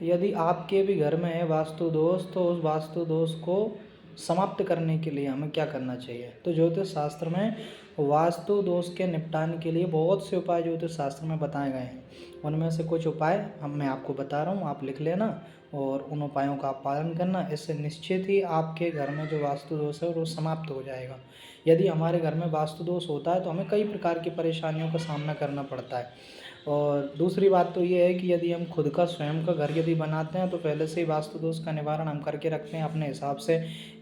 यदि आपके भी घर में है वास्तु दोष, तो उस वास्तु दोष को समाप्त करने के लिए हमें क्या करना चाहिए? तो ज्योतिष शास्त्र में वास्तु दोष के निपटान के लिए बहुत से उपाय ज्योतिष शास्त्र में बताए गए हैं। उनमें से कुछ उपाय मैं आपको बता रहा हूँ, आप लिख लेना और उन उपायों का आप पालन करना। इससे निश्चित ही आपके घर में जो वास्तु दोष है वो समाप्त हो जाएगा। यदि हमारे घर में वास्तु दोष होता है तो हमें कई प्रकार की परेशानियों का सामना करना पड़ता है। और दूसरी बात तो ये है कि यदि हम खुद का स्वयं का घर यदि बनाते हैं तो पहले से ही वास्तु दोष का निवारण हम करके रखते हैं अपने हिसाब से।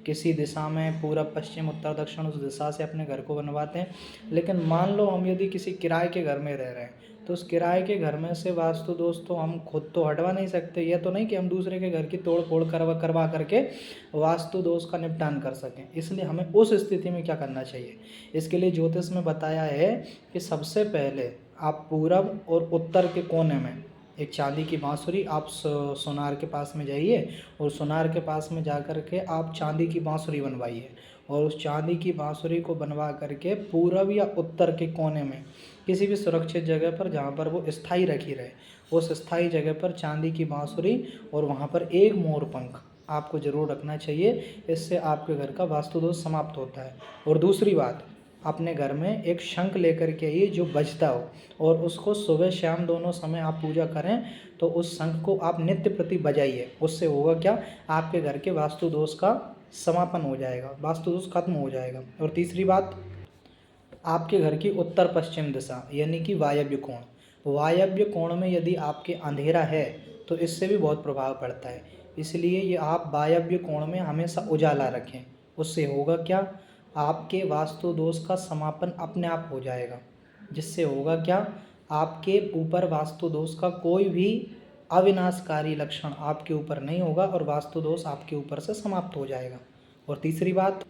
किसी दिशा में पूरब पश्चिम उत्तर दक्षिण उस दिशा से अपने घर को बनवाते हैं। लेकिन मान लो हम यदि किसी किराए के घर में रह रहे हैं तो उस किराए के घर में से वास्तु दोष तो हम खुद तो हटवा नहीं सकते। यह तो नहीं कि हम दूसरे के घर की तोड़ फोड़ करवा करके वास्तु दोष का निपटान कर सकें। इसलिए हमें उस स्थिति में क्या करना चाहिए, इसके लिए ज्योतिष में बताया है कि सबसे पहले आप पूरब और उत्तर के कोने में एक चांदी की बांसुरी, आप सोनार के पास में जाइए और सोनार के पास में जा कर के आप चांदी की बांसुरी बनवाइए। और उस चांदी की बांसुरी को बनवा करके पूरब या उत्तर के कोने में किसी भी सुरक्षित जगह पर, जहाँ पर वो स्थायी रखी रहे, उस स्थायी जगह पर चांदी की बांसुरी और वहाँ पर एक मोर पंख आपको ज़रूर रखना चाहिए। इससे आपके घर का वास्तु दोष समाप्त होता है। और दूसरी बात, अपने घर में एक शंख लेकर के आइए जो बजता हो, और उसको सुबह शाम दोनों समय आप पूजा करें तो उस शंख को आप नित्य प्रति बजाइए। उससे होगा क्या, आपके घर के वास्तु दोष का समापन हो जाएगा, वास्तु दोष खत्म हो जाएगा। और तीसरी बात, आपके घर की उत्तर पश्चिम दिशा यानी कि वायव्य कोण, वायव्य कोण में यदि आपके अंधेरा है तो इससे भी बहुत प्रभाव पड़ता है। इसलिए ये आप वायव्य कोण में हमेशा उजाला रखें। उससे होगा क्या, आपके वास्तु दोष का समापन अपने आप हो जाएगा। जिससे होगा क्या, आपके ऊपर वास्तु दोष का कोई भी अविनाशकारी लक्षण आपके ऊपर नहीं होगा और वास्तु दोष आपके ऊपर से समाप्त हो जाएगा। और तीसरी बात,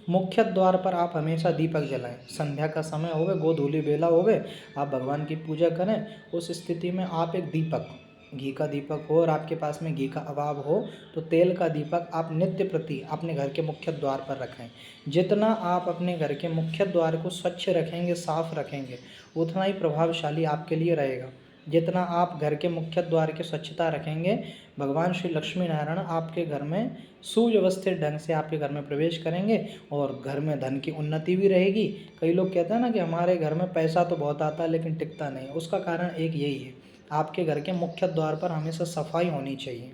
मुख्य द्वार पर आप हमेशा दीपक जलाएं। संध्या का समय होवे, गोधूली बेला होवे, आप भगवान की पूजा करें, उस स्थिति में आप एक दीपक, घी का दीपक हो और आपके पास में घी का अभाव हो तो तेल का दीपक आप नित्य प्रति अपने घर के मुख्य द्वार पर रखें। जितना आप अपने घर के मुख्य द्वार को स्वच्छ रखेंगे, साफ रखेंगे, उतना ही प्रभावशाली आपके लिए रहेगा। जितना आप घर के मुख्य द्वार की स्वच्छता रखेंगे, भगवान श्री लक्ष्मी नारायण आपके घर में सुव्यवस्थित ढंग से आपके घर में प्रवेश करेंगे और घर में धन की उन्नति भी रहेगी। कई लोग कहते हैं ना कि हमारे घर में पैसा तो बहुत आता है लेकिन टिकता नहीं, उसका कारण एक यही है, आपके घर के मुख्य द्वार पर हमेशा सफाई होनी चाहिए।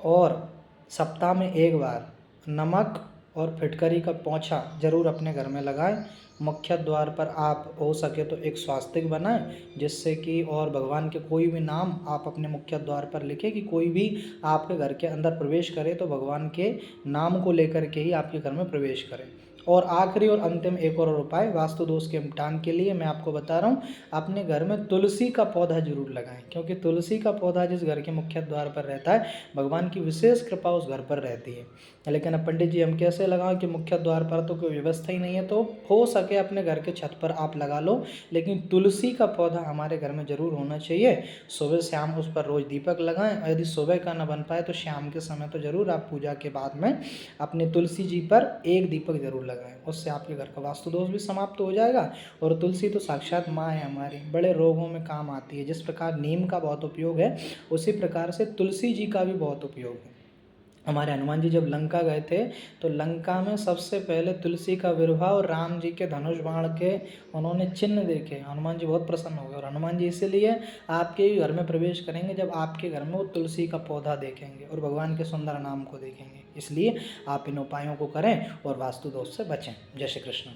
और सप्ताह में एक बार नमक और फिटकरी का पोंछा जरूर अपने घर में लगाएं। मुख्य द्वार पर आप हो सके तो एक स्वास्तिक बनाएं, जिससे कि, और भगवान के कोई भी नाम आप अपने मुख्य द्वार पर लिखें कि कोई भी आपके घर के अंदर प्रवेश करे तो भगवान के नाम को लेकर के ही आपके घर में प्रवेश करें। और आखिरी और अंतिम एक और उपाय वास्तु दोष के निपटान के लिए मैं आपको बता रहा हूँ, अपने घर में तुलसी का पौधा जरूर लगाएं। क्योंकि तुलसी का पौधा जिस घर के मुख्य द्वार पर रहता है, भगवान की विशेष कृपा उस घर पर रहती है। लेकिन अब पंडित जी हम कैसे लगाएं कि मुख्य द्वार पर तो कोई व्यवस्था ही नहीं है, तो हो सके अपने घर के छत पर आप लगा लो, लेकिन तुलसी का पौधा हमारे घर में जरूर होना चाहिए। सुबह शाम उस पर रोज दीपक लगाएं। यदि सुबह का न बन पाए तो शाम के समय तो जरूर आप पूजा के बाद में अपने तुलसी जी पर एक दीपक जरूर लगाएं। उससे आपके घर का वास्तु दोष भी समाप्त हो जाएगा। और तुलसी तो साक्षात माँ है हमारी, बड़े रोगों में काम आती है। जिस प्रकार नीम का बहुत उपयोग है, उसी प्रकार से तुलसी जी का भी बहुत उपयोग है। हमारे हनुमान जी जब लंका गए थे तो लंका में सबसे पहले तुलसी का विर्भाव और राम जी के धनुष बाण के उन्होंने चिन्ह देखे, हनुमान जी बहुत प्रसन्न हो गए। और हनुमान जी इसीलिए आपके घर में प्रवेश करेंगे जब आपके घर में वो तुलसी का पौधा देखेंगे और भगवान के सुंदर नाम को देखेंगे। इसलिए आप इन उपायों को करें और वास्तु दोष से बचें। जय श्री कृष्ण।